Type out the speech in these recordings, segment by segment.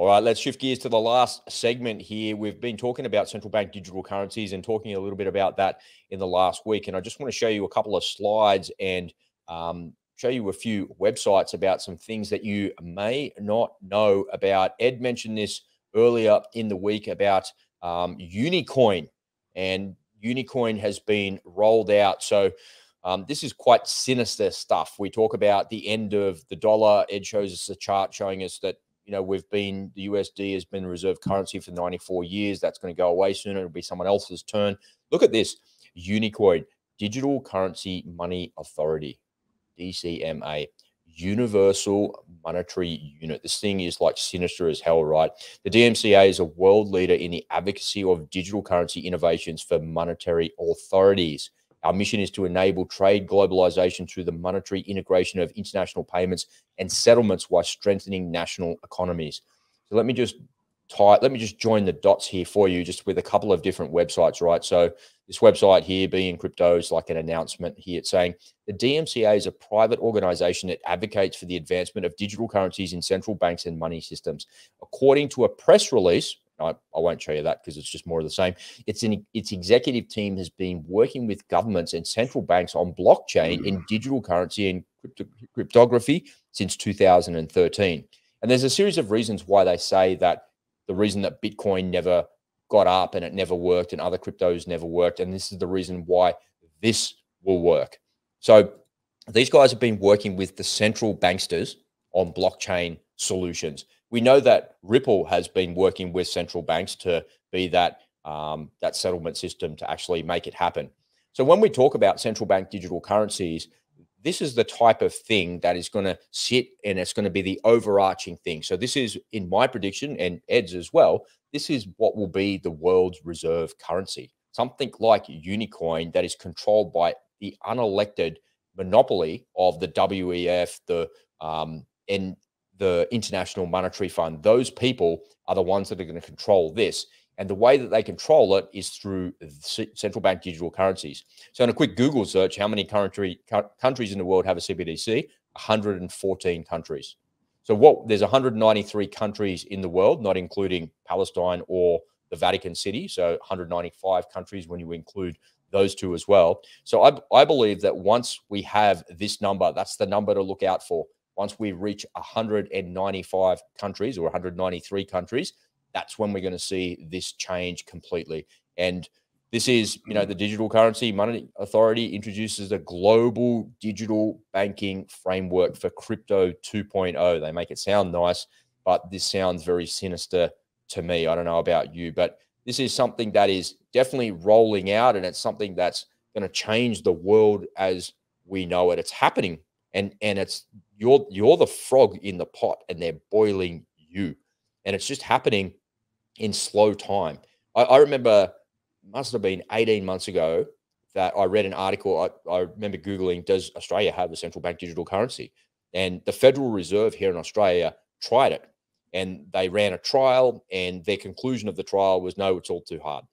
All right, let's shift gears to the last segment here. We've been talking about central bank digital currencies and talking a little bit about that in the last week. And I just want to show you a couple of slides and show you a few websites about some things that you may not know about. Ed mentioned this earlier in the week about Unicoin, and Unicoin has been rolled out. So this is quite sinister stuff. We talk about the end of the dollar. Ed shows us a chart showing us that, you know, the USD has been reserve currency for 94 years. That's going to go away soon. It'll be someone else's turn. Look at this. Unicoin, Digital Currency Money Authority, DCMA, Universal Monetary Unit. This thing is like sinister as hell, right? The DMCA is a world leader in the advocacy of digital currency innovations for monetary authorities. Our mission is to enable trade globalization through the monetary integration of international payments and settlements while strengthening national economies. So let me just join the dots here for you, just with a couple of different websites, right? So this website here, Being Crypto, is like an announcement here. It's saying the DMCA is a private organization that advocates for the advancement of digital currencies in central banks and money systems. According to a press release, I won't show you that because it's just more of the same. Its executive team has been working with governments and central banks on blockchain in digital currency and cryptography since 2013. And there's a series of reasons why they say that the reason that Bitcoin never got up and it never worked and other cryptos never worked. And this is the reason why this will work. So these guys have been working with the central banksters on blockchain solutions. We know that Ripple has been working with central banks to be that settlement system to actually make it happen. So when we talk about central bank digital currencies, this is the type of thing that is going to sit, and it's going to be the overarching thing. So this is, in my prediction, and Ed's as well, this is what will be the world's reserve currency. Something like Unicoin that is controlled by the unelected monopoly of the WEF, and the International Monetary Fund. Those people are the ones that are going to control this. And the way that they control it is through central bank digital currencies. So in a quick Google search, how many countries in the world have a CBDC? 114 countries. So there's 193 countries in the world, not including Palestine or the Vatican City. So 195 countries when you include those two as well. So I believe that once we have this number, that's the number to look out for. Once we reach 195 countries or 193 countries, that's when we're going to see this change completely. And this is, the Digital Currency Money Authority introduces a global digital banking framework for crypto 2.0. They make it sound nice, but this sounds very sinister to me. I don't know about you, but this is something that is definitely rolling out, and it's something that's going to change the world as we know it. It's happening, and it's you're the frog in the pot, and they're boiling you, and it's just happening in slow time. I remember, must have been 18 months ago, that I read an article. I remember Googling, does Australia have a central bank digital currency? And the Federal Reserve here in Australia tried it, and they ran a trial, and their conclusion of the trial was, no, it's all too hard.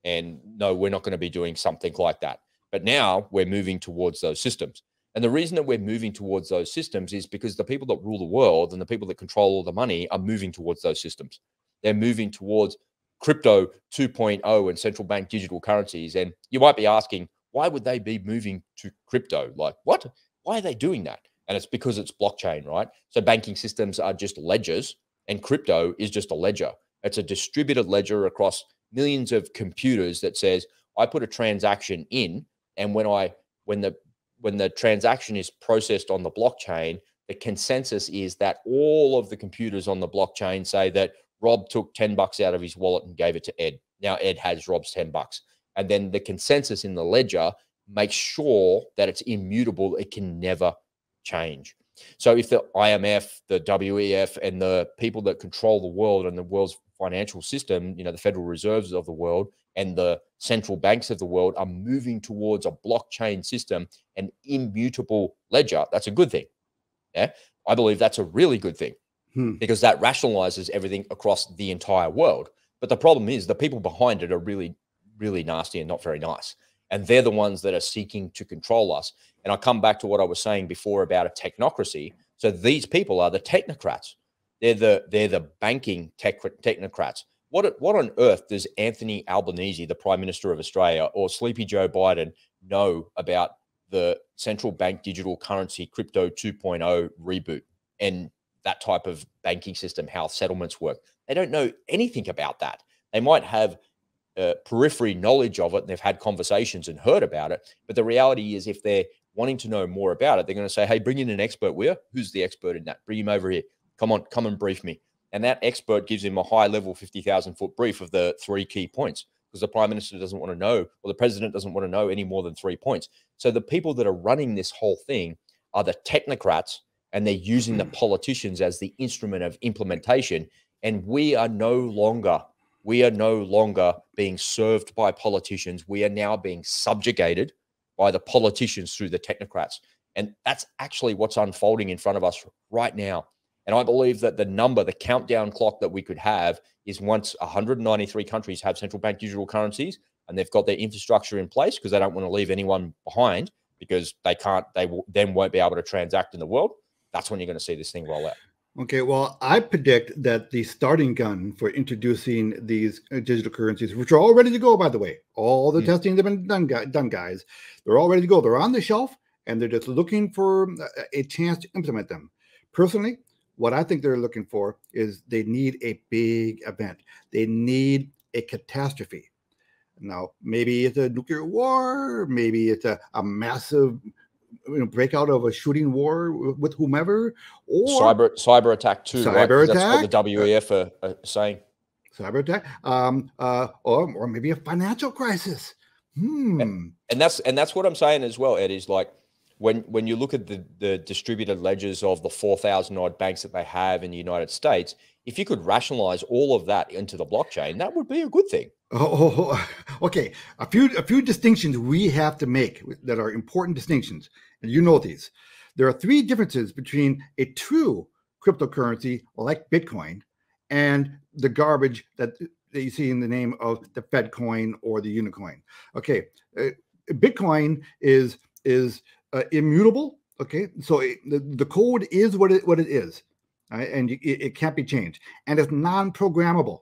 And no, we're not going to be doing something like that. But now we're moving towards those systems. And the reason that we're moving towards those systems is because the people that rule the world and the people that control all the money are moving towards those systems. They're moving towards crypto 2.0 and central bank digital currencies. And you might be asking, why would they be moving to crypto? Like, what? Why are they doing that? And it's because it's blockchain, right? So banking systems are just ledgers, and crypto is just a ledger. It's a distributed ledger across millions of computers that says, I put a transaction in, and when the transaction is processed on the blockchain, the consensus is that all of the computers on the blockchain say that Rob took $10 out of his wallet and gave it to Ed. Now Ed has Rob's $10. And then the consensus in the ledger makes sure that it's immutable. It can never change. So if the IMF, the WEF, and the people that control the world and the world's financial system, the Federal Reserves of the world and the central banks of the world are moving towards a blockchain system, an immutable ledger, that's a good thing. Yeah, I believe that's a really good thing, because that rationalizes everything across the entire world. But the problem is the people behind it are really, really nasty and not very nice. And they're the ones that are seeking to control us. And I come back to what I was saying before about a technocracy. So these people are the technocrats. They're the banking technocrats. What on earth does Anthony Albanese, the Prime Minister of Australia, or Sleepy Joe Biden know about the central bank digital currency crypto 2.0 reboot and that type of banking system, how settlements work? They don't know anything about that. They might have periphery knowledge of it, and they've had conversations and heard about it. But the reality is, if they're wanting to know more about it, they're going to say, hey, bring in an expert. Who's the expert in that? Bring him over here. Come on, come and brief me. And that expert gives him a high-level 50,000-foot brief of the 3 key points, because the Prime Minister doesn't want to know, or the President doesn't want to know any more than 3 points. So the people that are running this whole thing are the technocrats, and they're using the politicians as the instrument of implementation. And we are no longer being served by politicians. We are now being subjugated by the politicians through the technocrats. And that's actually what's unfolding in front of us right now. And I believe that the countdown clock that we could have is once 193 countries have central bank digital currencies and they've got their infrastructure in place, because they don't want to leave anyone behind, because they then won't be able to transact in the world. That's when you're going to see this thing roll out. Okay, well, I predict that the starting gun for introducing these digital currencies, which are all ready to go, by the way, all the testing has been done, guys. They're all ready to go. They're on the shelf, and they're just looking for a chance to implement them. Personally, what I think they're looking for is they need a big event. They need a catastrophe. Now, maybe it's a nuclear war. Maybe it's a massive breakout of a shooting war with whomever, or cyber attack too. Cyber attack. That's what the WEF are saying. Cyber attack, or maybe a financial crisis. And that's what I'm saying as well, Ed, is like when you look at the distributed ledgers of the 4,000 odd banks that they have in the United States, if you could rationalize all of that into the blockchain, that would be a good thing. Okay. A few distinctions we have to make that are important distinctions, and you know these. There are 3 differences between a true cryptocurrency like Bitcoin and the garbage that you see in the name of the Fed coin or the Unicoin. Okay, Bitcoin is immutable. Okay, so the code is what it is, right? And it can't be changed, and it's non-programmable.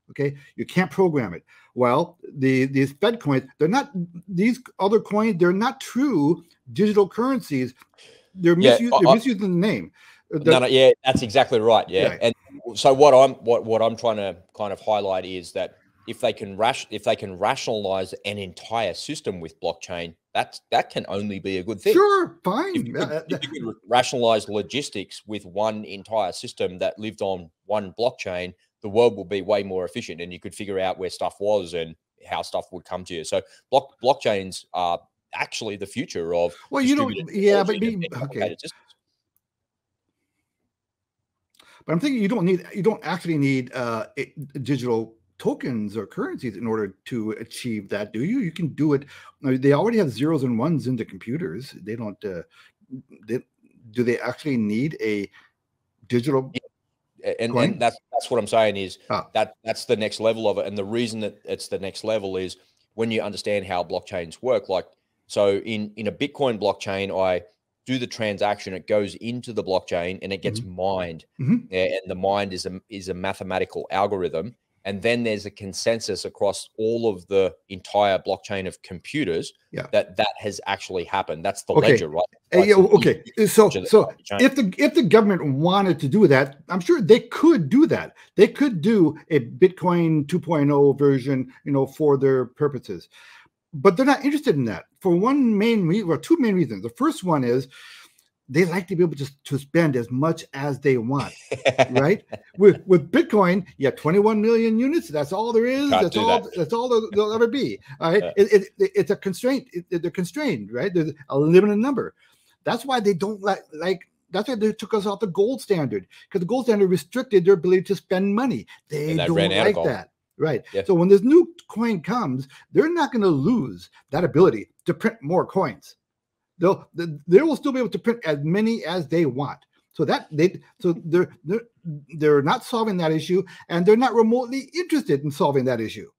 Okay, you can't program it. Well, these Fed coins, they're not, these other coins, they're not true digital currencies. They're misusing the name. Yeah, that's exactly right. Yeah. And so what I'm trying to kind of highlight is that if they can rationalize an entire system with blockchain, that can only be a good thing. Sure, fine. If you could rationalize logistics with one entire system that lived on one blockchain, the world will be way more efficient, and you could figure out where stuff was and how stuff would come to you. So blockchains are actually the future of okay. But I'm thinking you don't actually need digital tokens or currencies in order to achieve that, do you? You can do it. They already have zeros and ones in the computers. They don't. Do they actually need a digital? And that's what I'm saying is that's the next level of it. And the reason that it's the next level is when you understand how blockchains work. Like, so in a Bitcoin blockchain, I do the transaction, it goes into the blockchain and it gets mined. And the mind is a mathematical algorithm. And then there's a consensus across all of the entire blockchain of computers that has actually happened. That's the ledger, right? Okay. So if the government wanted to do that, I'm sure they could do that. They could do a Bitcoin 2.0 version, for their purposes. But they're not interested in that for two main reasons. The first one is they like to be able to spend as much as they want, right? With Bitcoin, 21 million units. That's all there is. That's all there'll ever be. All right. It's a constraint. They're constrained, right? There's a limited number. That's why they don't like. That's why they took us off the gold standard, because the gold standard restricted their ability to spend money. They don't like that. Right. Yeah. So when this new coin comes, they're not going to lose that ability to print more coins. They will still be able to print as many as they want. So they're not solving that issue, and they're not remotely interested in solving that issue.